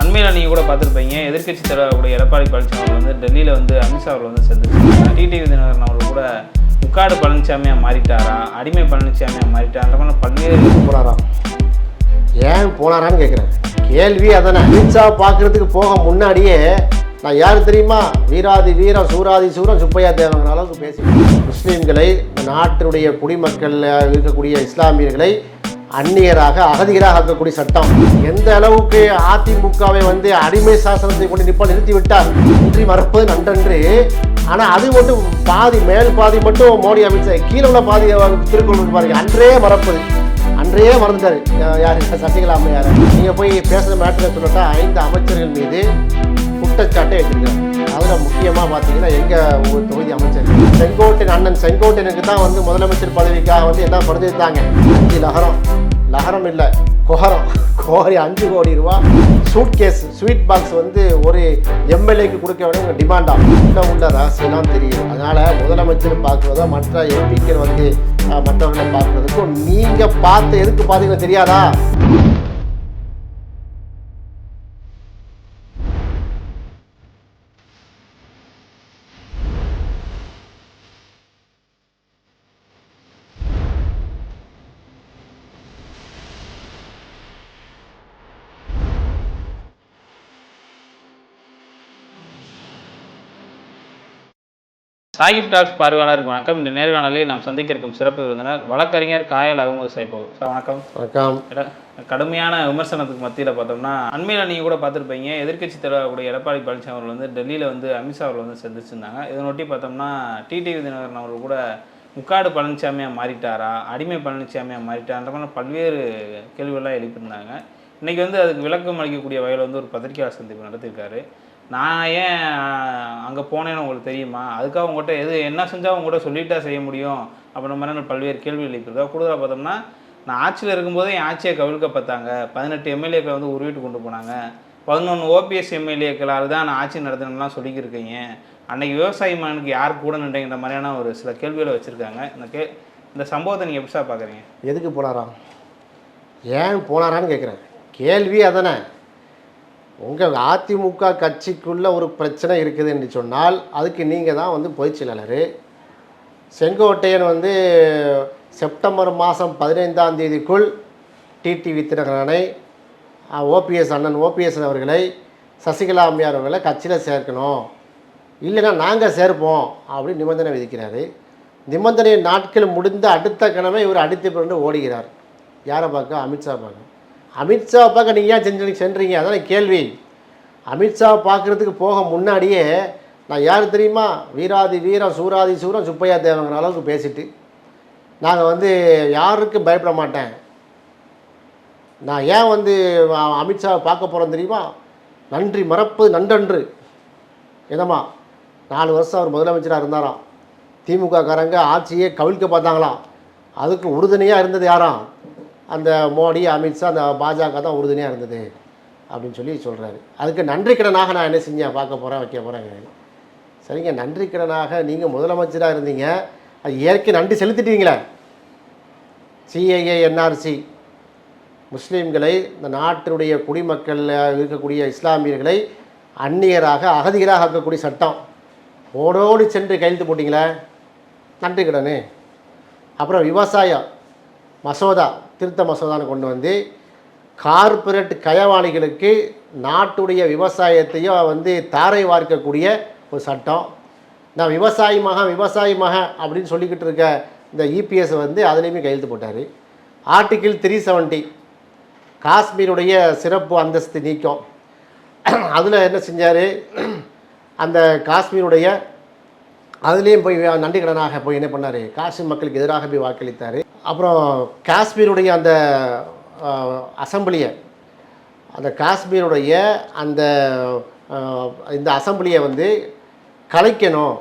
அண்மையில் நீங்கள் கூட பார்த்துருப்பீங்க, எதிர்க்கட்சி தலைவருடைய எடப்பாடி பழனிசாமி அவர்கள் வந்து டெல்லியில் வந்து அமித்ஷா அவர்கள் வந்து சந்திச்சிருக்காங்க. டிடிவி தினகரன் அவர்கள் கூட முக்காடு பழனிசாமியாக மாறிட்டாரா, அடிமை பழனிசாமியாக மாறிட்டான்ற மாதிரி பல்வேறு போனாராம். ஏன் போனாரான்னு கேட்குறேன். கேள்வி அதானே. அமித்ஷா பார்க்குறதுக்கு போக முன்னாடியே நான் யார் தெரியுமா, வீராதி வீரம் சூராதி சூரம் சுப்பையா தேவங்கிற அளவுக்கு பேசி முஸ்லீம்களை, நாட்டினுடைய குடிமக்கள் இருக்கக்கூடிய இஸ்லாமியர்களை அந்நியராக அகதிகராக ஆக்கக்கூடிய சட்டம் எந்த அளவுக்கு அதிமுகவை வந்து அடிமை சாசனத்தை கொண்டு நிறுத்தி விட்டார். இன்றி மறப்பது நன்றன்று. ஆனால் அது மட்டும் பாதி மேல் பாதி மட்டும் மோடி அமித்ஷா, கீழே உள்ள பாதி திருக்குறள் பாருங்க, அன்றே மறப்பது. அன்றையே மறந்துட்டார். யார் சசிகலா அம்மையார். நீங்கள் போய் பேசுகிற மேட்டரை சொல்லட்டா 5 அமைச்சர்கள் மீது குற்றச்சாட்டை எடுத்துருக்காங்க. அதில் முக்கியமாக பார்த்தீங்கன்னா எங்கள் தொகுதி அமைச்சர் செங்கோட்டையன், அண்ணன் செங்கோட்டையனுக்கு தான் வந்து முதலமைச்சர் பதவிக்காக வந்து என்ன பரிந்துரைத்தாங்க. 5 லகரம் இல்லை கொஹரம், கோரி 5 கோடி ரூபா சூட் கேஸ் ஸ்வீட் பாக்ஸ் வந்து ஒரு எம்எல்ஏக்கு கொடுக்க வேண்டிய டிமாண்டாக உள்ள ரகசியம்லாம் தெரியும். அதனால் முதலமைச்சர் பார்க்குறதோ மற்ற எம்பிக்கள் வந்து மற்றவர்களை பார்க்குறதுக்கும் நீங்கள் பார்த்து எதுக்கு பார்த்தீங்கன்னா தெரியாதா? சாகிப் டாக்ஸ் பார்வையாளருக்கு வணக்கம். இந்த நேர்காணலில் நாம் சந்திக்க இருக்கும் சிறப்பு விருந்தினர் வழக்கறிஞர் காயல் அகமது சைபோ சார். வணக்கம். வணக்கம். கடுமையான விமர்சனத்துக்கு மத்தியில் பார்த்தோம்னா, அண்மையில் நீங்கள் கூட பார்த்துருப்பீங்க, எதிர்க்கட்சி தலைவருடைய எடப்பாடி பழனிசாமி அவர்கள் வந்து டெல்லியில் வந்து அமித்ஷா அவர்கள் வந்து சந்திச்சிருந்தாங்க. இதனொட்டி பார்த்தோம்னா டிடிவி தினகரன் அவர்கள் கூட முக்காடு பழனிசாமியாக மாறிட்டாரா, அடிமை பழனிசாமியாக மாறிட்டான்ற மாதிரி பல்வேறு கேள்விகள்லாம் எழுப்பியிருந்தாங்க. இன்றைக்கி வந்து அதுக்கு விளக்கம் அளிக்கக்கூடிய வகையில் வந்து ஒரு பத்திரிகையாளர் சந்திப்பு நடத்தியிருக்காரு. நான் ஏன் அங்கே போனேன்னு உங்களுக்கு தெரியுமா, அதுக்காக உங்கள்கிட்ட என்ன செஞ்சால் உங்கள்கிட்ட சொல்லிட்டா செய்ய முடியும் அப்படின்ற மாதிரி பல்வேறு கேள்வி எழுப்பியிருக்கா. கூடுதலாக பார்த்தோம்னா, நான் ஆட்சியில் இருக்கும்போது என் ஆட்சியை கவிழ்க்க பார்த்தாங்க, 18 எம்எல்ஏக்களை வந்து உருவிட்டு கொண்டு போனாங்க, 11 ஓபிஎஸ் எம்எல்ஏக்களால் தான் நான் ஆட்சி நடத்தினேன்லாம் சொல்லிக்கிருக்கீங்க, அன்றைக்கி விவசாயி மகனுக்கு யார் கூட நின்றங்கிற மாதிரியான ஒரு சில கேள்விகளை வச்சுருக்காங்க. இந்த சம்பவத்தை நீங்கள் எப்படி சார் பார்க்குறீங்க? எதுக்கு போனாராம், ஏன் போனாரான்னு கேட்குறேன். கேள்வி அதானே. உங்கள் அதிமுக கட்சிக்குள்ளே ஒரு பிரச்சனை இருக்குது என்று சொன்னால் அதுக்கு நீங்கள் தான் வந்து பொதுச் செயலாளர். செங்கோட்டையன் வந்து செப்டம்பர் மாதம் 15ஆம் தேதிக்குள் டிடிவி தினகரனை, அண்ணன் ஓபிஎஸ் அவர்களை, சசிகலா அம்மையார் அவர்களை கட்சியில் சேர்க்கணும், இல்லைன்னா நாங்கள் சேர்ப்போம் அப்படின்னு நிபந்தனை விதிக்கிறாரு. நிபந்தனை நாட்கள் முடிந்த அடுத்த கிழமை இவர் அடித்து பிறந்து ஓடுகிறார். யாரை பார்க்க? அமித்ஷா பார்க்க. அமித்ஷா பார்க்க நீங்கள் ஏன் சென்றீங்க? அதான் கேள்வி. அமித்ஷா பார்க்குறதுக்கு போக முன்னாடியே நான் யார் தெரியுமா, வீராதி வீரம் சூராதி சூரம் சுப்பையா தேவங்கிற அளவுக்கு பேசிட்டு, நாங்கள் வந்து யாருக்கும் பயப்பட மாட்டேன், நான் ஏன் வந்து அமித்ஷாவை பார்க்க போகிறோம் தெரியுமா, நன்றி மறப்பது நன்றன்று. என்னம்மா 4 வருஷம் அவர் முதலமைச்சராக இருந்தாராம், திமுககாரங்க ஆட்சியே கவிழ்க்க பார்த்தாங்களாம், அதுக்கு உறுதுணையாக இருந்தது யாராம், அந்த மோடி அமித்ஷா அந்த பாஜக தான் உறுதுணையாக இருந்தது அப்படின்னு சொல்லி சொல்கிறாரு. அதுக்கு நன்றி கடனாக நான் என்ன செஞ்சேன், பார்க்க போகிறேன் வைக்க போகிறேங்க. சரிங்க, நன்றி கடனாக நீங்கள் முதலமைச்சராக இருந்தீங்க, அது ஏற்கனவே நன்றி செலுத்திட்டீங்களே. சிஏஏ என்ஆர்சி முஸ்லீம்களை, இந்த நாட்டினுடைய குடிமக்கள் இருக்கக்கூடிய இஸ்லாமியர்களை அந்நியராக அகதிகராக ஆக்கக்கூடிய சட்டம் ஓடோடி சென்று கையெழுத்து போட்டிங்களே, நன்றி கடனு. அப்புறம் விவசாயம் மசோதா, திருத்த மசோதான்னு கொண்டு வந்து கார்ப்பரேட் கயவாளிகளுக்கு நாட்டுடைய விவசாயத்தையும் வந்து தாரை வார்க்கக்கூடிய ஒரு சட்டம். நான் விவசாயி மகன் அப்படின்னு சொல்லிக்கிட்டு இருக்க இந்த இபிஎஸ் வந்து அதுலேயுமே கையெழுத்து போட்டார். ஆர்டிக்கிள் 370 காஷ்மீருடைய சிறப்பு அந்தஸ்து நீக்கம், அதில் என்ன செஞ்சார், அந்த காஷ்மீருடைய அதுலேயும் போய் நன்றி கடனாக போய் என்ன பண்ணார், காஷ்மீர் மக்களுக்கு எதிராக போய் வாக்களித்தார். அப்புறம் காஷ்மீருடைய அந்த அசம்பிளியை, அந்த காஷ்மீருடைய அந்த இந்த அசம்பிளியை வந்து கலைக்கணும்,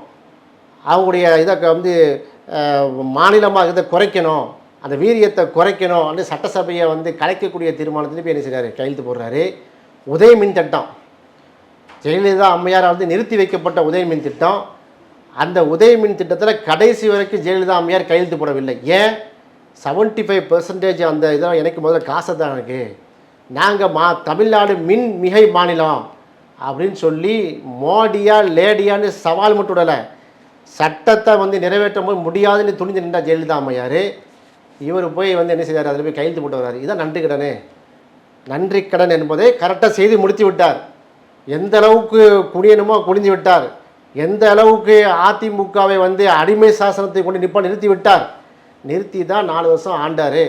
அவங்களுடைய இதை வந்து மாநிலமாக இதை குறைக்கணும், அந்த வீரியத்தை குறைக்கணும் அப்படின்னு சட்டசபையை வந்து கலைக்கக்கூடிய தீர்மானத்தில் போய் என்ன செய்கிறாரு, கையெழுத்து போடுறாரு. உதய மின் திட்டம், ஜெயலலிதா அம்மையார் வந்து நிறுத்தி வைக்கப்பட்ட உதய மின் திட்டம், அந்த உதய மின் திட்டத்தில் கடைசி வரைக்கும் ஜெயலலிதா அம்மையார் கையெழுத்து போடவில்லை. ஏன்? 75% அந்த இதெல்லாம் எனக்கு முதல்ல காசை தான் எனக்கு நாங்கள் தமிழ்நாடு மின் மிகை மாநிலம் அப்படின்னு சொல்லி மோடியா லேடியான்னு சவால் மட்டும் விடலை, சட்டத்தை வந்து நிறைவேற்ற முடியாதுன்னு துணிஞ்சு நின்றா ஜெயலலிதா அம்மையார். இவர் போய் வந்து என்ன செய்தார், அதில் போய் கையெழுத்து போட்டு வர்றாரு. இதுதான் நன்றி கடனே. நன்றி கடன் என்பதை கரெக்டாக செய்து முடித்து விட்டார். எந்த அளவுக்கு குனியணுமோ குனிஞ்சு விட்டார். எந்த அளவுக்கு அதிமுகவை வந்து அடிமை சாசனத்தை கொண்டு நிறுத்தி விட்டார். நிறுத்தி தான் 4 வருஷம் ஆண்டார்.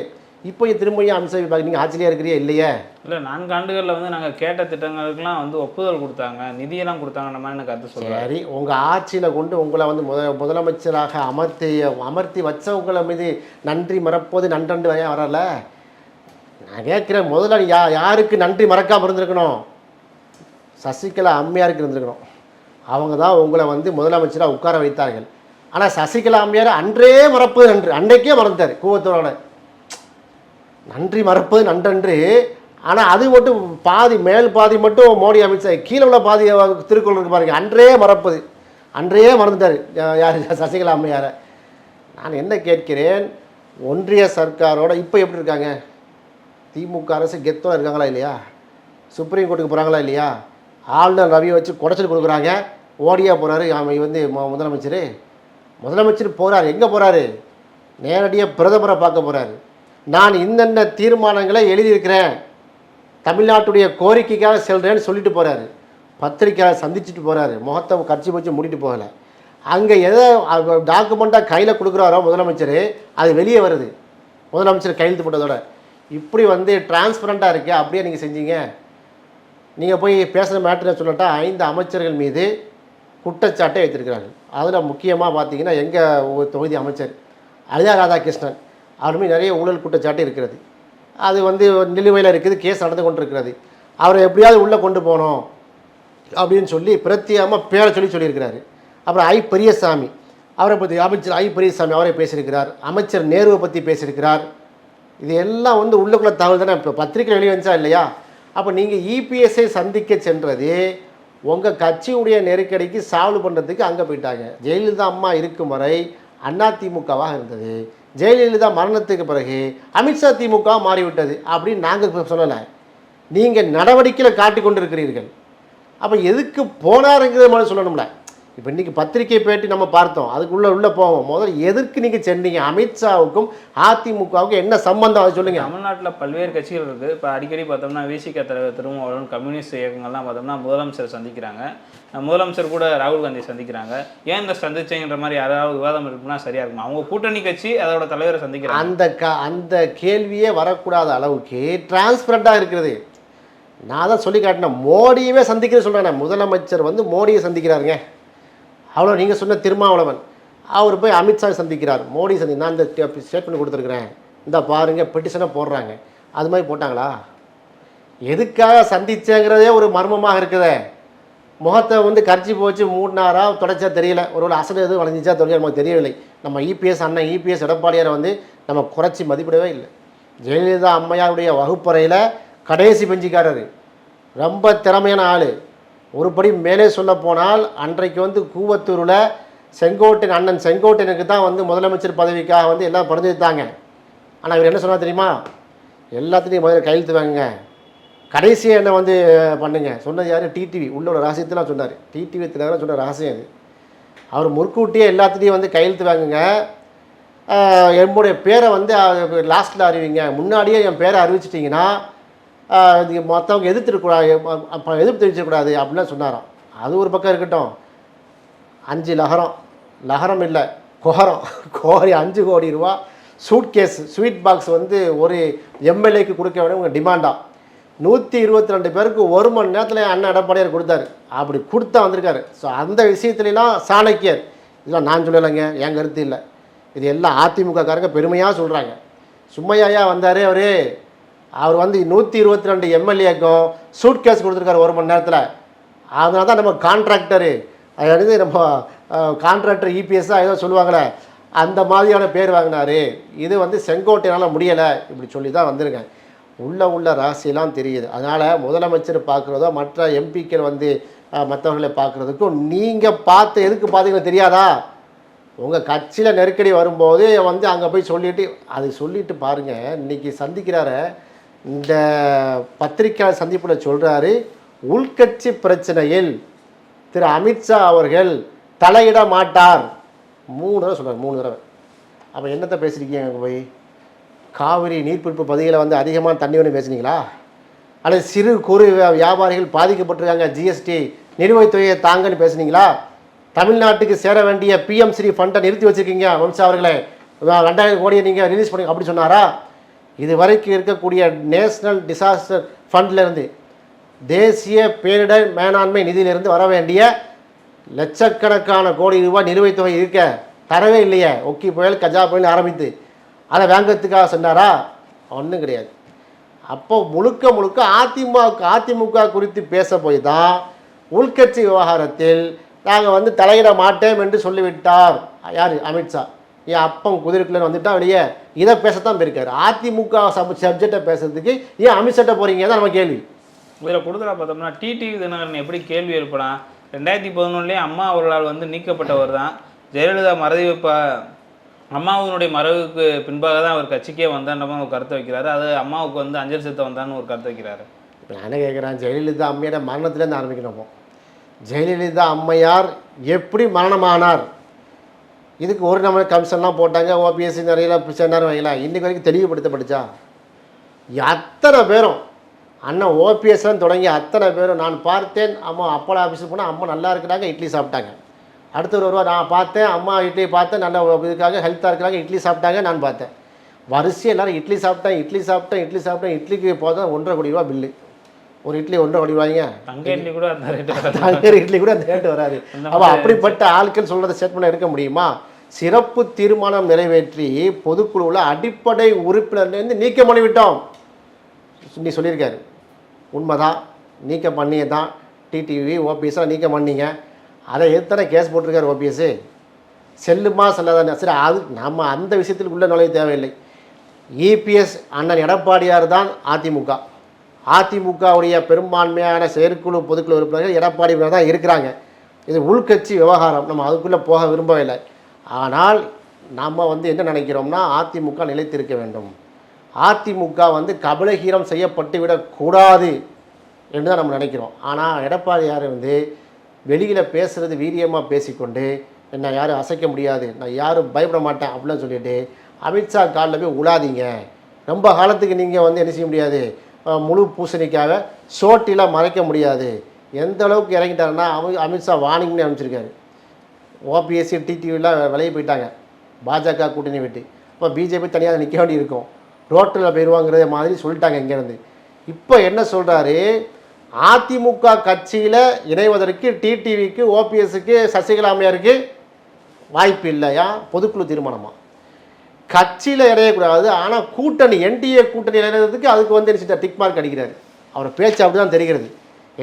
இப்போ திரும்பியும் அம்சம் பார்க்க நீங்கள் ஆச்சரியாக இருக்கிறியா இல்லையே? இல்லை 4 ஆண்டுகளில் வந்து நாங்கள் கேட்ட திட்டங்களுக்கெல்லாம் வந்து ஒப்புதல் கொடுத்தாங்க, நிதியெல்லாம் கொடுத்தாங்க மாதிரி கருத்து சொல்கிறேன். சரி, உங்கள் ஆட்சியில் கொண்டு உங்களை வந்து முதலமைச்சராக அமர்த்தி வச்சவங்களை மீது நன்றி மறப்போது நன்றண்டு வரல. நான் கேட்குறேன், முதல்ல யாருக்கு நன்றி மறக்காமல் இருந்திருக்கணும்? சசிகலா அம்மையாருக்கு இருந்திருக்கணும். அவங்க தான் உங்களை வந்து முதலமைச்சராக உட்கார வைத்தார்கள். ஆனால் சசிகலா அம்மையார் அன்றே மறப்பது நன்று, அன்றைக்கே மறந்தார் கூவத்தோட. நன்றி மறப்பது நன்றன்று. ஆனால் அது மட்டும் பாதி, மேல் பாதி மட்டும் மோடி அமித்ஷா, கீழே உள்ள பாதி திருக்குறள் இருக்கு பாருங்க, அன்றே மறப்பது, அன்றையே மறந்துட்டார் யார், சசிகலா அம்மையாரை. நான் என்ன கேட்கிறேன், ஒன்றிய சர்க்காரோட இப்போ எப்படி இருக்காங்க? திமுக அரசு கெத்தோட இருக்காங்களா இல்லையா? சுப்ரீம் கோர்ட்டுக்கு போகிறாங்களா இல்லையா? ஆளுநர் ரவியை வச்சு குடைச்சல் கொடுக்குறாங்க. ஓடியா போகிறாரு வந்து முதலமைச்சர் போகிறார். எங்கே போகிறாரு? நேரடியாக பிரதமரை பார்க்க போகிறாரு. நான் இன்னென்ன தீர்மானங்களை எழுதியிருக்கிறேன், தமிழ்நாட்டுடைய கோரிக்கைக்காக செல்கிறேன்னு சொல்லிட்டு போகிறாரு. பத்திரிக்கையாளர் சந்திச்சுட்டு போகிறாரு. முகத்தை கட்சி வச்சு மூடிட்டு போகலை. அங்கே எதை டாக்குமெண்ட்டாக கையில் கொடுக்குறாரோ முதலமைச்சர், அது வெளியே வருது முதலமைச்சர் கையெழுத்து போட்டதோட. இப்படி வந்து டிரான்ஸ்பரண்ட்டாக இருக்கு. அப்படியே நீங்கள் செஞ்சீங்க. நீங்கள் போய் பேசுகிற மேட்டரை சொல்லட்டா, 5 அமைச்சர்கள் மீது குற்றச்சாட்டை வைத்திருக்கிறார்கள். அதில் முக்கியமாக பார்த்தீங்கன்னா எங்கள் தொகுதி அமைச்சர் அனிதா ராதாகிருஷ்ணன், அவர் மீது நிறைய ஊழல் குற்றச்சாட்டு இருக்கிறது. அது வந்து நிலுவையில் இருக்குது, கேஸ் நடந்து கொண்டிருக்கிறது. அவரை எப்படியாவது உள்ளே கொண்டு போகணும் அப்படின்னு சொல்லி பிரத்யேகமாக பேரை சொல்லியிருக்கிறாரு. அப்புறம் பெரியசாமி, அவரை பற்றி அமைச்சர் பெரியசாமி அவரை பேசியிருக்கிறார். அமைச்சர் நேருவை பற்றி பேசியிருக்கிறார். இது எல்லாம் வந்து உள்ளுக்குள்ள தகவல் தானே. இப்போ பத்திரிக்கை வெளியே வந்துச்சா இல்லையா? அப்போ நீங்கள் இபிஎஸ்ஐ சந்திக்க சென்றது உங்கள் கட்சியுடைய நெருக்கடிக்கு சால்வ் பண்ணுறதுக்கு அங்கே போயிட்டாங்க. ஜெயலலிதா அம்மா இருக்கும் வரை அதிமுகவாக இருந்தது. ஜெயலலிதா மரணத்துக்கு பிறகு அமித்ஷா திமுக மாறிவிட்டது அப்படின்னு நாங்கள் சொல்லலை. நீங்கள் நடவடிக்கையில் காட்டி கொண்டிருக்கிறீர்கள். அப்போ எதுக்கு போனாருங்கிறது மாதிரி சொல்லணும்ல. இப்போ இன்றைக்கி பத்திரிகை பேட்டி நம்ம பார்த்தோம், அதுக்குள்ளே போவோம். முதல்ல எதற்கு நீங்கள் சென்றீங்க? அமித்ஷாவுக்கும் அதிமுகவுக்கும் என்ன சம்பந்தம், அதை சொல்லுங்கள். தமிழ்நாட்டில் பல்வேறு கட்சிகள் இருக்குது. இப்போ அடிக்கடி பார்த்தோம்னா விசிக தலைவர் திருமாவளவன், கம்யூனிஸ்ட் இயக்கங்கள்லாம் பார்த்தோம்னா முதலமைச்சர் சந்திக்கிறாங்க. முதலமைச்சர் கூட ராகுல் காந்தி சந்திக்கிறாங்க. ஏன் இந்த சந்திச்சைங்கிற மாதிரி யாராவது விவாதம் இருக்குன்னா சரியாக இருக்கும். அவங்க கூட்டணி கட்சி அதோட தலைவரை சந்திக்கிறாங்க. அந்த கேள்வியே வரக்கூடாத அளவுக்கு டிரான்ஸ்பரண்டாக இருக்கிறது. நான் தான் சொல்லி காட்டினேன், மோடியவே சந்திக்கிறது சொல்கிறேன். முதலமைச்சர் வந்து மோடியை சந்திக்கிறாருங்க, அவ்வளோ. நீங்கள் சொன்ன திருமாவளவன் அவர் போய் அமித்ஷா சந்திக்கிறார், மோடி நான் இந்த ஸ்டேட்மெண்ட் கொடுத்துருக்குறேன், இந்த பாருங்கள் பெட்டிஷனை போடுறாங்க. அது மாதிரி போட்டாங்களா? எதுக்காக சந்திச்சேங்கிறதே ஒரு மர்மமாக இருக்குதே. முகத்தை வந்து கரைச்சி போச்சு மூடினாரா தொடச்சா தெரியல. ஒரு அசல் எதுவும் வளைஞ்சிச்சா தொழில் நமக்கு தெரியவில்லை. நம்ம அண்ணன் இபிஎஸ் எடப்பாடியாரை வந்து நம்ம குறைச்சி மதிப்பிடவே இல்லை. ஜெயலலிதா அம்மையாருடைய வகுப்பறையில் கடைசி பெஞ்சிக்காரர், ரொம்ப திறமையான ஆள். ஒரு படி மேலே சொல்ல போனால் அன்றைக்கு வந்து கூவத்தூரில் அண்ணன் செங்கோட்டையனுக்கு தான் வந்து முதலமைச்சர் பதவிக்காக வந்து எல்லாம் பரிந்துரைத்தாங்க. ஆனால் இவர் என்ன சொன்னால் தெரியுமா? எல்லாத்துலேயும் முதல்ல கையெழுத்து வாங்குங்க, கடைசியாக என்ன வந்து பண்ணுங்க. சொன்னது யார்? டிடிவி. உள்ளோட ரகசியத்தெலாம் சொன்னார். டிடிவி தலைவராக சொன்ன ரகசியம் அது. அவர் முற்கூட்டியே எல்லாத்துலேயும் வந்து கையெழுத்து வாங்குங்க, என்னுடைய பேரை வந்து லாஸ்ட்டில் அறிவிங்க, முன்னாடியே என் பேரை அறிவிச்சிட்டிங்கன்னா இது மற்றவங்க எதிர்ப்பு தெரிவிச்சிடக்கூடாது அப்படின்லாம் சொன்னாராம். அது ஒரு பக்கம் இருக்கட்டும். 5 லகரம் இல்லை கோரம், 5 கோடி ரூபா சூட்கேஸ் ஸ்வீட் பாக்ஸ் வந்து ஒரு எம்எல்ஏக்கு கொடுக்க வேண்டிய உங்கள் டிமாண்டாக 122 பேருக்கு 1 மணி நேரத்தில் அண்ணன் எடப்பாடியார் கொடுத்தாரு. அப்படி கொடுத்தா வந்திருக்காரு. ஸோ அந்த விஷயத்துலலாம் சாணக்கியர், இதெல்லாம் நான் சொல்லலைங்க, என் கருத்து இல்லை. இது எல்லாம் அதிமுகக்காரங்க பெருமையாக சொல்கிறாங்க. சும்மையா வந்தார் அவர் வந்து 122 எம்எல்ஏக்கும் சூட்கேஸ் கொடுத்துருக்காரு 1 மணி நேரத்தில். அதனால தான் நம்ம கான்ட்ராக்டரு, அதாவது நம்ம கான்ட்ராக்டர் இபிஎஸ்ஸாக ஏதோ சொல்லுவாங்களே அந்த மாதிரியான பேர் வாங்கினார். இது வந்து செங்கோட்டையினால் முடியலை இப்படி சொல்லி தான் வந்திருக்கேன். உள்ள ரகசியெல்லாம் தெரியுது. அதனால் முதலமைச்சர் பார்க்குறதோ மற்ற எம்பிக்கள் வந்து மற்றவர்களை பார்க்குறதுக்கும் நீங்கள் பார்த்து எதுக்கு பார்த்தீங்கன்னா தெரியாதா? உங்கள் கட்சியில் நெருக்கடி வரும்போது வந்து அங்கே போய் சொல்லிவிட்டு பாருங்கள். இன்றைக்கி சந்திக்கிறார இந்த பத்திரிகையாளர் சந்திப்பில் சொல்கிறாரு, உள்கட்சி பிரச்சனையில் திரு அமித்ஷா அவர்கள் தலையிட மாட்டார். 3 தடவை சொல்கிறார், 3 தடவை. அப்போ என்னத்தை பேசியிருக்கீங்க அங்கே போய்? காவிரி நீர்பிடிப்பு பகுதியில் வந்து அதிகமாக தண்ணி வேணும் பேசுனீங்களா? அல்லது சிறு குறு வியாபாரிகள் பாதிக்கப்பட்டிருக்காங்க, ஜிஎஸ்டி நிலுவைத் தொகையை தாங்கன்னு பேசுனீங்களா? தமிழ்நாட்டுக்கு சேர வேண்டிய பிஎம்ஸ்ரீ ஃபண்டை நிறுத்தி வச்சுருக்கீங்க வம்சா அவர்களே, 2000 கோடியை நீங்கள் ரிலீஸ் பண்ணி அப்படி சொன்னாரா? இது வரைக்கும் இருக்கக்கூடிய நேஷ்னல் டிசாஸ்டர் ஃபண்ட்லேருந்து, தேசிய பேரிடர் மேலாண்மை நிதியிலிருந்து வர வேண்டிய லட்சக்கணக்கான கோடி ரூபாய் நிலுவைத் தொகை இருக்க தரவே இல்லையே. ஒக்கி புயல், கஜா புயல் ஆரம்பித்து அதை வாங்கிறதுக்காக சொன்னாரா? ஒன்றும் கிடையாது. அப்போ முழுக்க அதிமுக குறித்து பேச போய் தான் உள்கட்சி விவகாரத்தில் நாங்கள் வந்து தலையிட மாட்டோம் என்று சொல்லிவிட்டார். யார்? அமித்ஷா. ஏன் அப்பம் குதிரைக்குள்ளே வந்துட்டா வெளியே இதை பேசத்தான் போயிருக்காரு. அதிமுக சப்ஜெக்டை பேசுறதுக்கு ஏன் அமித்ஷாட்ட போகிறீங்க தான் நம்ம கேள்வி. இதில் கூடுதலாக பார்த்தோம்னா டிடிவி தினகரன் எப்படி கேள்வி எழுப்பலாம்? 2011 அம்மா அவர்களால் வந்து நீக்கப்பட்டவர் தான். ஜெயலலிதா அம்மாவுடைய மறைவுக்கு பின்பாக தான் அவர் கட்சிக்கே வந்தான்ற ஒரு கருத்தை வைக்கிறாரு. அது அம்மாவுக்கு வந்து அஞ்சல் செலுத்த வந்தான்னு ஒரு கருத்தை வைக்கிறாரு. இப்போ நான் என்ன கேட்குறேன், ஜெயலலிதா அம்மையோட மரணத்துலேருந்து ஆரம்பிக்கணும். ஜெயலலிதா அம்மையார் எப்படி மரணமானார்? இதுக்கு ஒரு நம்ம கமிஷன்லாம் போட்டாங்க, ஓபிஎஸ்சி நிறைய சொன்னார் வைக்கலாம். இன்றைக்கு வரைக்கும் தெளிவுபடுத்தப்பட்டுச்சா? அத்தனை பேரும் அண்ணன் ஓபிஎஸ்லாம் தொடங்கி அத்தனை பேரும் நான் பார்த்தேன். அம்மா அப்பளம் ஆஃபீஸுக்கு போனால் அம்மா நல்லா இருக்கிறாங்க, இட்லி சாப்பிட்டாங்க. அடுத்த ஒரு நான் பார்த்தேன், அம்மா இட்லி பார்த்தேன், நல்ல இதுக்காக ஹெல்த்தாக இருக்கிறாங்க, இட்லி சாப்பிட்டாங்க. நான் பார்த்தேன் வரிசையாக எல்லோரும் இட்லி சாப்பிட்டேன். இட்லிக்கு போதும் 1.5 கோடி ரூபா பில்லு. ஒரு இட்லி 1.5 கோடி ரூபாய்ங்க. தங்க இட்லி கூட அந்த ரேட்டு வராது. அப்போ அப்படிப்பட்ட ஆட்கள் சொல்கிறத ஸ்டேட்மெண்ட் எடுக்க முடியுமா? சிறப்பு தீர்மானம் நிறைவேற்றி பொதுக்குழுவில் அடிப்படை உறுப்பினர்லேருந்து நீக்கம் பண்ணிவிட்டோம் நீ சொல்லியிருக்காரு. உண்மைதான், நீக்கம் பண்ணியே தான். டிடிவி ஓபிஎஸ்ஸாக நீக்கம் பண்ணீங்க. அதை எத்தனை கேஸ் போட்டிருக்காரு ஓபிஎஸ்ஸு? செல்லுமா செல்லாதானே? சரி, அது நம்ம அந்த விஷயத்துக்குள்ளே நுழைய தேவையில்லை. இபிஎஸ் அண்ணன் எடப்பாடியார் தான் அதிமுகவுடைய பெரும்பான்மையான செயற்குழு பொதுக்குழு உறுப்பினர்கள் எடப்பாடி தான் இருக்கிறாங்க. இது உள்கட்சி விவகாரம், நம்ம அதுக்குள்ளே போக விரும்பவில்லை. ஆனால் நம்ம வந்து என்ன நினைக்கிறோம்னா, அதிமுக நிலைத்திருக்க வேண்டும், அதிமுக வந்து கபலஹீனம் செய்யப்பட்டு விடக்கூடாது என்று தான் நம்ம நினைக்கிறோம். ஆனால் எடப்பாடியார் வந்து வெளியில் பேசுகிறது வீரியமாக பேசிக்கொண்டு என்ன யாரும் அசைக்க முடியாது, நான் யாரும் பயப்பட மாட்டேன் அப்படின்னு சொல்லிட்டு அமித்ஷா காலில் போய் உழாதீங்க. ரொம்ப காலத்துக்கு நீங்கள் வந்து என்ன செய்ய முடியாது, முழு பூசணிக்காக சோட்டிலாம் மறைக்க முடியாது. எந்த அளவுக்கு இறங்கிட்டாருன்னா அமித்ஷா வார்னிங்னு அனுப்பிச்சிருக்காரு. ஓபிஎஸ்சி டிடிவிலாம் விலகி போயிட்டாங்க பாஜக கூட்டணி விட்டு. இப்போ பிஜேபி தனியாக நிற்க வேண்டி இருக்கும், ரோட்டில் போயிடுவாங்கிறத மாதிரி சொல்லிட்டாங்க இங்கேருந்து. இப்போ என்ன சொல்கிறாரு, அதிமுக கட்சியில் இணைவதற்கு டிடிவிக்கு ஓபிஎஸ்க்கு சசிகலா அம்மையாருக்கு வாய்ப்பு இல்லையா? பொதுக்குழு தீர்மானமா? கட்சியில் இணையக்கூடாது, ஆனால் கூட்டணி என்டிஏ கூட்டணி இணைகிறதுக்கு அதுக்கு வந்து டிக் மார்க் அடிக்கிறாரு. அவர் பேச்சு அப்படி தான் தெரிகிறது.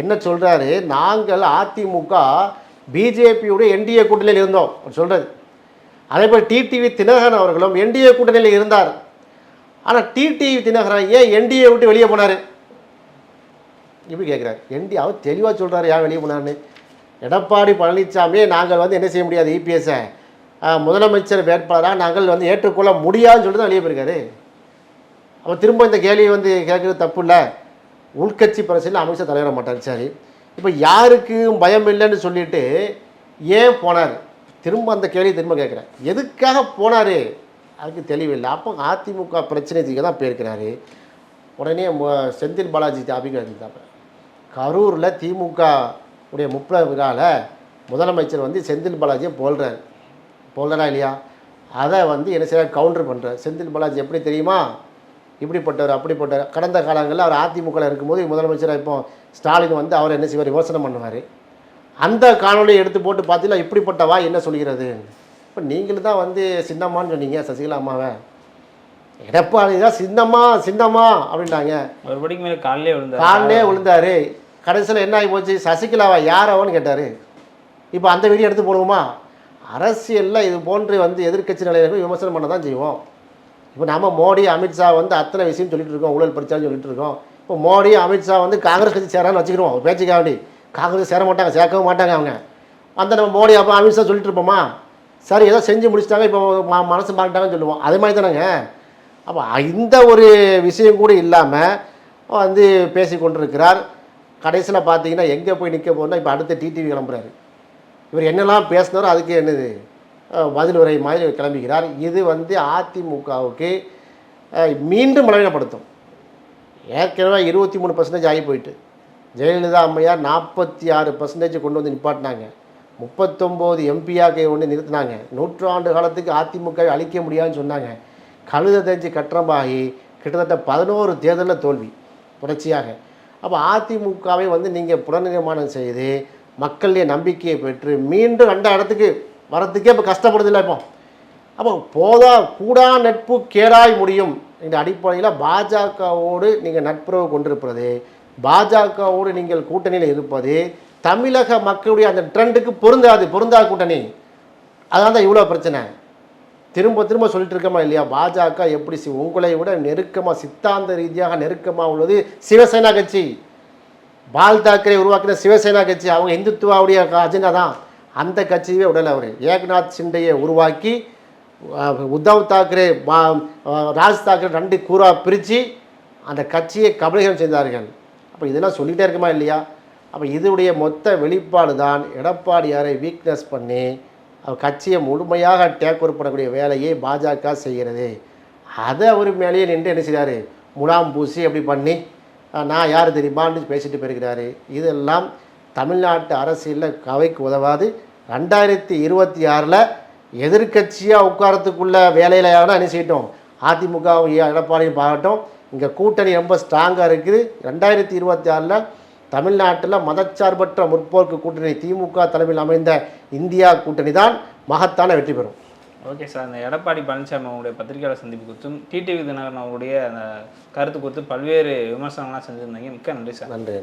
என்ன சொல்கிறாரு, நாங்கள் அதிமுக பிஜேபியுடைய என்டிஏ கூட்டணியில் இருந்தோம் சொல்கிறது. அதே போல் டிடிவி தினகரன் அவர்களும் என்டிஏ கூட்டணியில் இருந்தார். ஆனால் டிடிவி தினகரன் ஏன் என்டிஏ விட்டு வெளியே போனார் இப்படி கேட்குறாரு. அவர் தெளிவாக சொல்கிறார் ஏன் வெளியே போனார்னு. எடப்பாடி பழனிசாமியை நாங்கள் வந்து என்ன செய்ய முடியாது, இபிஎஸ்ஸை முதலமைச்சர் வேட்பாளராக நாங்கள் வந்து ஏற்றுக்கொள்ள முடியாதுன்னு சொல்லிட்டு தான் வெளியே போயிருக்காரு. அப்போ திரும்ப இந்த கேள்வியை வந்து கேட்குறது தப்பு இல்லை. உள்கட்சி பிரச்சனையில் அமித்ஷா தலையிட மாட்டார். சரி, இப்போ யாருக்கும் பயம் இல்லைன்னு சொல்லிட்டு ஏன் போனார்? திரும்ப அந்த கேள்வியை திரும்ப கேட்குறேன், எதுக்காக போனார் அதுக்கு தெளிவில்லை. அப்போ அதிமுக பிரச்சனைக்கு தான் போயிருக்கிறாரு. உடனே செந்தில் பாலாஜி டாபிக் எடுத்துட்டாங்க. கரூரில் திமுக உடைய முப்பது விழாவில் முதலமைச்சர் வந்து செந்தில் பாலாஜியை போல்றா இல்லையா? அதை வந்து என்ன செய்ய கவுண்டர் பண்ணுறார். செந்தில் பாலாஜி எப்படி தெரியுமா, இப்படிப்பட்டவர் அப்படிப்பட்டவர். கடந்த காலங்களில் அவர் அதிமுகவில் இருக்கும்போது முதலமைச்சராக இப்போ ஸ்டாலின் வந்து அவர் என்ன செய்வார், விமர்சனம் பண்ணுவார். அந்த காணொலியை எடுத்து போட்டு பார்த்தீங்கன்னா இப்படிப்பட்டவா என்ன சொல்கிறது. இப்போ நீங்களும் தான் வந்து சின்னம்மான்னு சொன்னீங்க சசிகலா அம்மாவை, எடப்பாடி தான் சின்னம்மா அப்படின்ட்டாங்க. ஒரு படிக்கு மேலே காலிலே விழுந்தார். கடைசியில் என்ன ஆகி போச்சு, சசிகலாவா யார் அவன்னு கேட்டார். இப்போ அந்த வீடியோ எடுத்து போடுவோமா? அரசியலில் இது போன்று வந்து எதிர்க்கட்சி நிலையில விமர்சனம் பண்ண தான் செய்வோம். இப்போ நம்ம மோடி அமித்ஷா வந்து அத்தனை விஷயம் சொல்லிட்டு இருக்கோம், ஊழல் பிரச்சாரம் சொல்லிட்டு இருக்கோம். இப்போ மோடி அமித்ஷா வந்து காங்கிரஸ் கட்சி சேரான்னு வச்சுக்கிறோம் பேச்சுக்காக வேண்டி. காங்கிரஸ் சேர மாட்டாங்க, சேர்க்கவும் மாட்டாங்க அவங்க. அந்த நம்ம மோடி அப்போ அமித்ஷா சொல்லிட்டு இருப்போமா? சரி ஏதோ செஞ்சு முடிச்சிட்டாங்க, இப்போ மனசு மாறிட்டாங்கன்னு சொல்லுவோம். அதே மாதிரி தானேங்க. அப்போ இந்த ஒரு விஷயம் கூட இல்லாமல் வந்து பேசி கொண்டிருக்கிறார். கடைசியில் பார்த்தீங்கன்னா எங்கே போய் நிற்க போகிறோம்னா இப்போ அடுத்த டிடிவி கிளம்புறாரு. இவர் என்னெல்லாம் பேசினாரோ அதுக்கு என்னது பதில் உரை மாதிரி கிளம்புகிறார். இது வந்து அதிமுகவுக்கு மீண்டும் பலவீனப்படுத்தும். ஏற்கனவே 23% ஆகி போயிட்டு ஜெயலலிதா அம்மையார் 46% கொண்டு வந்து நிப்பாட்டினாங்க. 39 எம்பியாக ஒன்று நிறுத்தினாங்க. 100 ஆண்டு காலத்துக்கு அதிமுகவை அழிக்க முடியாதுன்னு சொன்னாங்க. கழுத தெரிஞ்சு கற்றமாகி கிட்டத்தட்ட 11 தேர்தலில் தோல்வி தொடர்ச்சியாக. அப்போ அதிமுகவை வந்து நீங்கள் புனர்நிர்மாணம் செய்து மக்களுடைய நம்பிக்கையை பெற்று மீண்டும் 2 இடத்துக்கு வரத்துக்கே இப்போ கஷ்டப்படுதில்லை. அப்போ போதா கூடா நட்பு கேடாய் முடியும் இந்த அடிப்படையில் பாஜகவோடு நீங்கள் நட்புறவு கொண்டிருப்பது, பாஜகவோடு நீங்கள் கூட்டணியில் இருப்பது தமிழக மக்களுடைய அந்த ட்ரெண்டுக்கு பொருந்தாத கூட்டணி. அதான் தான் இவ்வளோ பிரச்சனை. திரும்ப திரும்ப சொல்லிட்டு இருக்கமா இல்லையா, பாஜக எப்படி உங்களை விட நெருக்கமாக சித்தாந்த ரீதியாக நெருக்கமாக உள்ளது சிவசேனா கட்சி. பால் தாக்கரே உருவாக்கின சிவசேனா கட்சி அவங்க இந்துத்துவாவுடைய அஜெண்டா தான். அந்த கட்சியே உடலை அவர் ஏக்நாத் சிண்டையை உருவாக்கி உத்தவ் தாக்கரே ராஜ் தாக்கரே 2 கூறாக பிரித்து அந்த கட்சியை கபலீகரம் செய்தார்கள். அப்போ இதெல்லாம் சொல்லிகிட்டே இருக்குமா இல்லையா? அப்போ இதனுடைய மொத்த வெளிப்பாடு தான் எடப்பாடியாரை வீக்னஸ் பண்ணி கட்சியை முழுமையாக டேக் ஓவர் பண்ணக்கூடிய வேலையை பாஜக செய்கிறது. அதை அவர் மேலேயே நின்று என்ன செய்கிறாரு, முலாம் பூசி அப்படி பண்ணி நான் யார் தெரியுமான்னு பேசிட்டு போயிருக்கிறாரு. இதெல்லாம் தமிழ்நாட்டு அரசியலில் கவைக்கு உதவாது. 2026 எதிர்கட்சியாக உட்காரத்துக்குள்ள வேலையில் யாரும் என்ன செய்யட்டும், அதிமுக எடப்பாடியும் பார்க்கட்டும். இங்கே கூட்டணி ரொம்ப ஸ்ட்ராங்காக இருக்குது. 2026 தமிழ்நாட்டில் மதச்சார்பற்ற முற்போக்கு கூட்டணி திமுக தலைமையில் அமைந்த இந்தியா கூட்டணி தான் மகத்தான வெற்றி பெறும். ஓகே சார், இந்த எடப்பாடி பழனிசாமி அவங்களுடைய பத்திரிகையாளர் சந்திப்பு குறித்தும் டிடிவி தினகரன் அவருடைய அந்த கருத்து குறித்து பல்வேறு விமர்சனங்கள்லாம் செஞ்சுருந்தீங்க. மிக்க நன்றி சார். நன்றி.